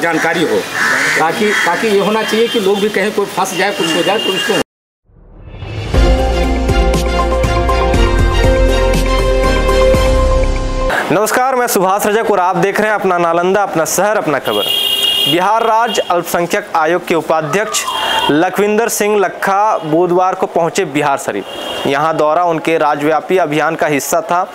जानकारी हो, ताकि ये होना चाहिए कि लोग भी कहीं कोई फंस जाए, कुछ हो जाए तो उसको। नमस्कार, मैं सुभाष रजक और आप देख रहे हैं अपना नालंदा, अपना शहर, अपना खबर। बिहार राज्य अल्पसंख्यक आयोग के उपाध्यक्ष लखविंदर सिंह लक्खा बुधवार को पहुंचे बिहार शरीफ। यहां दौरा उनके राज्यव्यापी अभियान का हिस्सा था,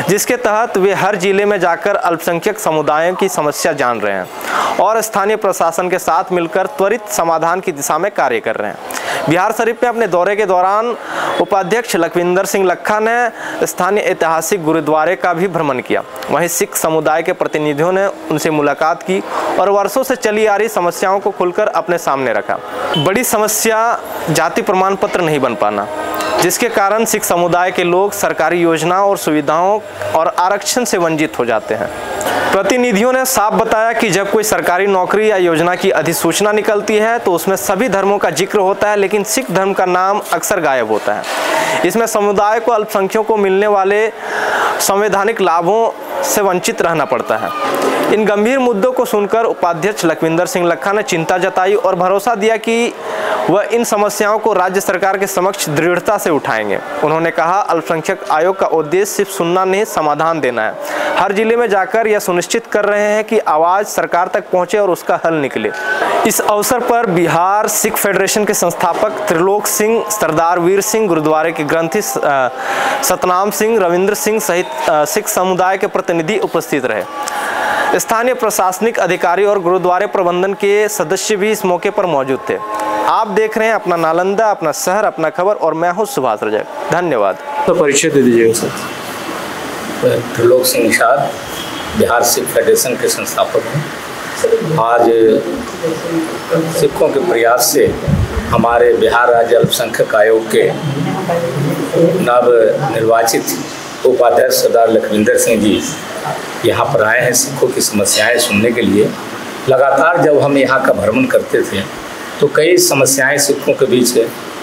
जिसके तहत वे हर जिले में जाकर अल्पसंख्यक समुदायों की समस्या जान रहे हैं और स्थानीय प्रशासन के साथ मिलकर त्वरित समाधान की दिशा में कार्य कर रहे हैं। बिहार शरीफ में अपने दौरे के दौरान उपाध्यक्ष लखविंदर सिंह लक्खा ने स्थानीय ऐतिहासिक गुरुद्वारे का भी भ्रमण किया। वहीं सिख समुदाय के प्रतिनिधियों ने उनसे मुलाकात की और वर्षों से चली आ रही समस्याओं को खुलकर अपने सामने रखा। बड़ी समस्या जाति प्रमाण पत्र नहीं बन पाना, जिसके कारण सिख समुदाय के लोग सरकारी योजनाओं और सुविधाओं और आरक्षण से वंचित हो जाते हैं। प्रतिनिधियों ने साफ बताया कि जब कोई सरकारी नौकरी या योजना की अधिसूचना निकलती है तो उसमें सभी धर्मों का जिक्र होता है, लेकिन सिख धर्म का नाम अक्सर गायब होता है। इसमें समुदाय को अल्पसंख्यकों को मिलने वाले संवैधानिक लाभों से वंचित रहना पड़ता है। इन गंभीर मुद्दों को सुनकर उपाध्यक्ष लखविंदर सिंह लक्खा ने चिंता जताई और भरोसा दिया कि वह इन समस्याओं को राज्य सरकार के समक्ष दृढ़ता से उठाएंगे। उन्होंने कहा, अल्पसंख्यक आयोग का उद्देश्य सिर्फ सुनना नहीं, समाधान देना है। हर जिले में जाकर यह सुनिश्चित कर रहे हैं कि आवाज़ सरकार तक पहुंचे और उसका हल निकले। इस अवसर पर बिहार सिख फेडरेशन के संस्थापक त्रिलोक सिंह, सरदार वीर सिंह, गुरुद्वारे के ग्रंथी सतनाम सिंह, रविंद्र सिंह सहित सिख समुदाय के प्रतिनिधि उपस्थित रहे। स्थानीय प्रशासनिक अधिकारी और गुरुद्वारे प्रबंधन के सदस्य भी इस मौके पर मौजूद थे। आप देख रहे हैं अपना नालंदा, अपना शहर, अपना खबर और मैं हूं सुभाष रजक। धन्यवाद। तो परिचय दे दीजिएगा सर। त्रिलोक सिंह निषाद, बिहार सिख फेडरेशन के संस्थापक हैं। आज सिखों के प्रयास से हमारे बिहार राज्य अल्पसंख्यक आयोग के नव निर्वाचित उपाध्यक्ष सरदार लखविंदर सिंह जी यहाँ पर आए हैं सिखों की समस्याएं सुनने के लिए। लगातार जब हम यहाँ का भ्रमण करते थे तो कई समस्याएं सिखों के बीच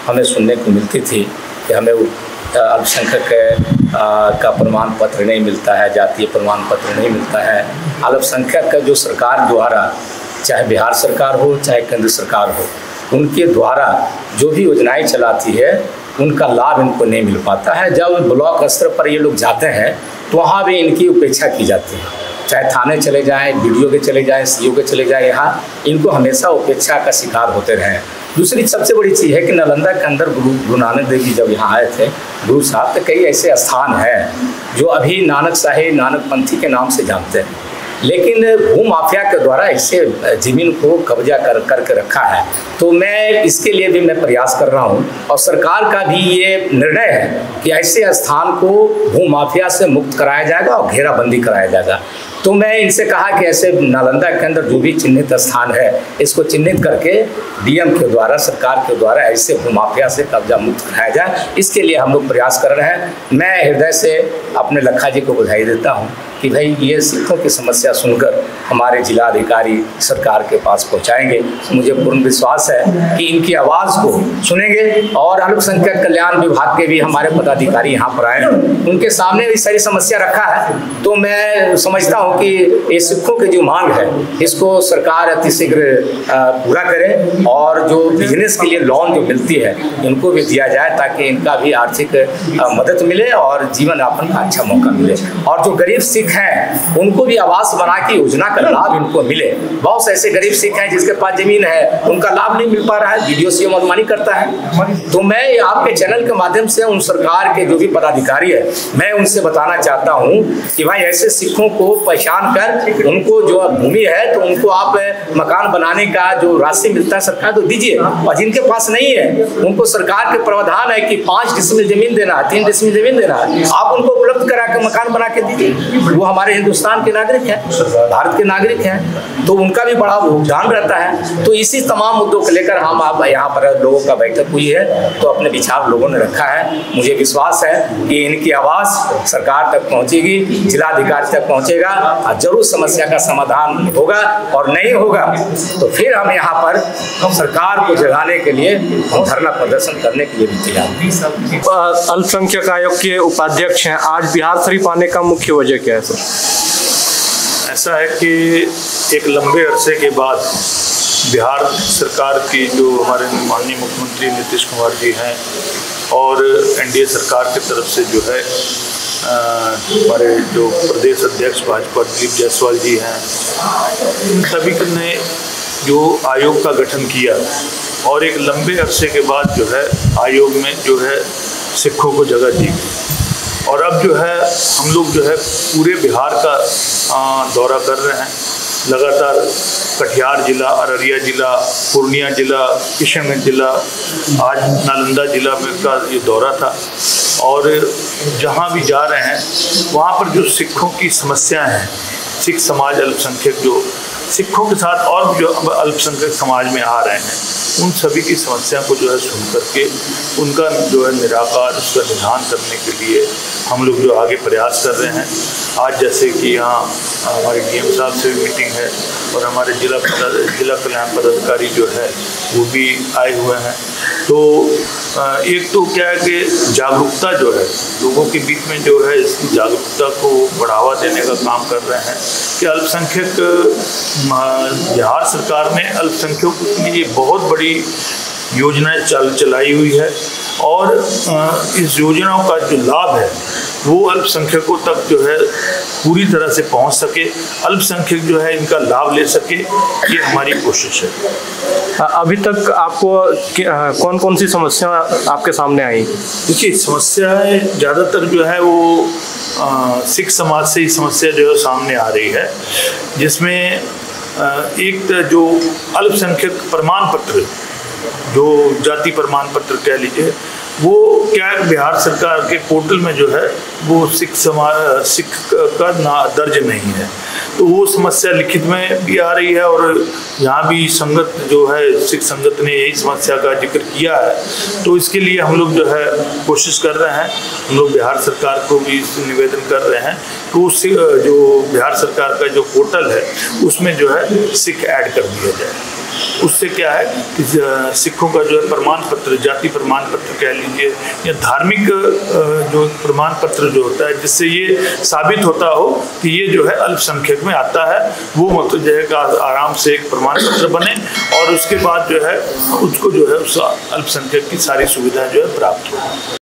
हमें सुनने को मिलती थी कि हमें अल्पसंख्यक का प्रमाण पत्र नहीं मिलता है, जातीय प्रमाण पत्र नहीं मिलता है। अल्पसंख्यक का जो सरकार द्वारा, चाहे बिहार सरकार हो चाहे केंद्र सरकार हो, उनके द्वारा जो भी योजनाएं चलाती है उनका लाभ इनको नहीं मिल पाता है। जब ब्लॉक स्तर पर ये लोग जाते हैं तो वहाँ भी इनकी उपेक्षा की जाती है। चाहे थाने चले जाएं, बीडीओ के चले जाएं, सीओ के चले जाएं, यहाँ इनको हमेशा उपेक्षा का शिकार होते रहे। दूसरी सबसे बड़ी चीज़ है कि नालंदा के अंदर गुरु नानक देव जी जब यहाँ आए थे, गुरु साहब, तो कई ऐसे स्थान हैं जो अभी नानक शाही, नानक पंथी के नाम से जानते हैं, लेकिन भूमाफिया के द्वारा इससे ज़मीन को कब्जा करके रखा है। तो मैं इसके लिए भी मैं प्रयास कर रहा हूँ और सरकार का भी ये निर्णय है कि ऐसे स्थान को भूमाफिया से मुक्त कराया जाएगा और घेराबंदी कराया जाएगा। तो मैं इनसे कहा कि ऐसे नालंदा के अंदर जो भी चिन्हित स्थान है इसको चिन्हित करके डीएम के द्वारा, सरकार के द्वारा ऐसे भूमाफिया से कब्जा मुक्त कराया जाए। इसके लिए हम लोग प्रयास कर रहे हैं। मैं हृदय से अपने लक्खा जी को बधाई देता हूँ कि भाई ये सिखों की समस्या सुनकर हमारे जिलाधिकारी सरकार के पास पहुँचाएंगे। मुझे पूर्ण विश्वास है कि इनकी आवाज़ को सुनेंगे और अल्पसंख्यक कल्याण विभाग के भी हमारे पदाधिकारी यहाँ पर आए हैं, उनके सामने भी सारी समस्या रखा है। तो मैं समझता हूँ कि ये सिखों की जो मांग है इसको सरकार अतिशीघ्र पूरा करे और जो बिजनेस के लिए लोन जो मिलती है इनको भी दिया जाए, ताकि इनका भी आर्थिक मदद मिले और जीवन यापन का अच्छा मौका मिले। और जो गरीब सिख हैं उनको भी आवास बना के योजना का लाभ इनको मिले। बहुत से ऐसे गरीब सिख हैं जिसके पास जमीन है, उनका लाभ नहीं मिल पा रहा है, बीडीओ सीओ मनमानी करता है। तो मैं आपके चैनल के माध्यम से उन सरकार के जो भी पदाधिकारी है, मैं उनसे बताना चाहता हूँ कि भाई ऐसे सिखों को पहचान कर उनको जो भूमि है तो उनको आप मकान बनाने का जो राशि मिलता है सरकार तो दीजिए, और जिनके पास नहीं है उनको सरकार के प्रावधान है कि 5 डिसमिल जमीन देना है, 3 डिसमिल जमीन देना है, आप उनको उपलब्ध करा के मकान बना के दीजिए। वो हमारे हिंदुस्तान के नागरिक हैं, भारत के नागरिक हैं, तो उनका भी बड़ा योगदान रहता है। तो इसी तमाम मुद्दों को लेकर हम आप यहाँ पर लोगों का बैठक हुई है तो अपने विचार लोगों ने रखा है। मुझे विश्वास है कि इनकी आवाज़ सरकार तक पहुँचेगी, जिलाधिकारी तक पहुँचेगा और जरूर समस्या का समाधान होगा, और नहीं होगा तो फिर हम यहाँ पर सरकार को जगाने के लिए हम धरना प्रदर्शन करने के लिए भी तैयार हैं। अल्पसंख्यक आयोग के उपाध्यक्ष हैं, आज बिहार शरीफ आने का मुख्य वजह क्या है सर? ऐसा है कि एक लंबे अरसे के बाद बिहार सरकार की जो हमारे माननीय मुख्यमंत्री नीतीश कुमार जी हैं और एनडीए सरकार की तरफ से जो है हमारे जो प्रदेश अध्यक्ष भाजपा दिलीप जायसवाल जी हैं, इन सभी ने जो आयोग का गठन किया और एक लंबे अरसे के बाद जो है आयोग में जो है सिखों को जगह दी गई। और अब जो है हम लोग जो है पूरे बिहार का दौरा कर रहे हैं। लगातार कटिहार जिला, अररिया जिला, पूर्णिया जिला, किशनगंज जिला, आज नालंदा जिला में का ये दौरा था। और जहाँ भी जा रहे हैं वहाँ पर जो सिखों की समस्याएं हैं, सिख समाज अल्पसंख्यक जो सिखों के साथ और जो अल्पसंख्यक समाज में आ रहे हैं, उन सभी की समस्या को जो है सुन करके उनका जो है निराकार, उसका निदान करने के लिए हम लोग जो आगे प्रयास कर रहे हैं। आज जैसे कि यहाँ हमारे डीएम साहब से भी मीटिंग है और हमारे जिला कल्याण पदाधिकारी जो है वो भी आए हुए हैं। तो एक तो क्या है कि जागरूकता जो है लोगों के बीच में जो है, इसकी जागरूकता को बढ़ावा देने का काम कर रहे हैं कि अल्पसंख्यक बिहार सरकार ने अल्पसंख्यकों के लिए बहुत बड़ी योजनाएं चलाई हुई है और इस योजनाओं का जो लाभ है वो अल्पसंख्यकों तक जो है पूरी तरह से पहुंच सके, अल्पसंख्यक जो है इनका लाभ ले सके, ये हमारी कोशिश है। अभी तक आपको कौन कौन सी समस्या आपके सामने आई? देखिए, समस्याएं ज़्यादातर जो है वो सिख समाज से ही समस्या जो है सामने आ रही है, जिसमें एक जो अल्पसंख्यक प्रमाण पत्र, जो जाति प्रमाण पत्र कह लीजिए, वो क्या है बिहार सरकार के पोर्टल में जो है वो सिख का ना दर्ज नहीं है। तो वो समस्या लिखित में भी आ रही है और यहाँ भी संगत जो है सिख संगत ने यही समस्या का जिक्र किया है। तो इसके लिए हम लोग जो है कोशिश कर रहे हैं, हम लोग बिहार सरकार को भी निवेदन कर रहे हैं तो उससे जो बिहार सरकार का जो पोर्टल है उसमें जो है सिख ऐड कर दिया जाए। उससे क्या है कि सिखों का जो है प्रमाण पत्र, जाति प्रमाण पत्र कह लीजिए या धार्मिक जो प्रमाण पत्र जो होता है, जिससे ये साबित होता हो कि ये जो है अल्पसंख्यक में आता है, वो मतलब जो है आराम से एक प्रमाण पत्र बने और उसके बाद जो है उसको जो है उस अल्पसंख्यक की सारी सुविधाएं जो है प्राप्त हो।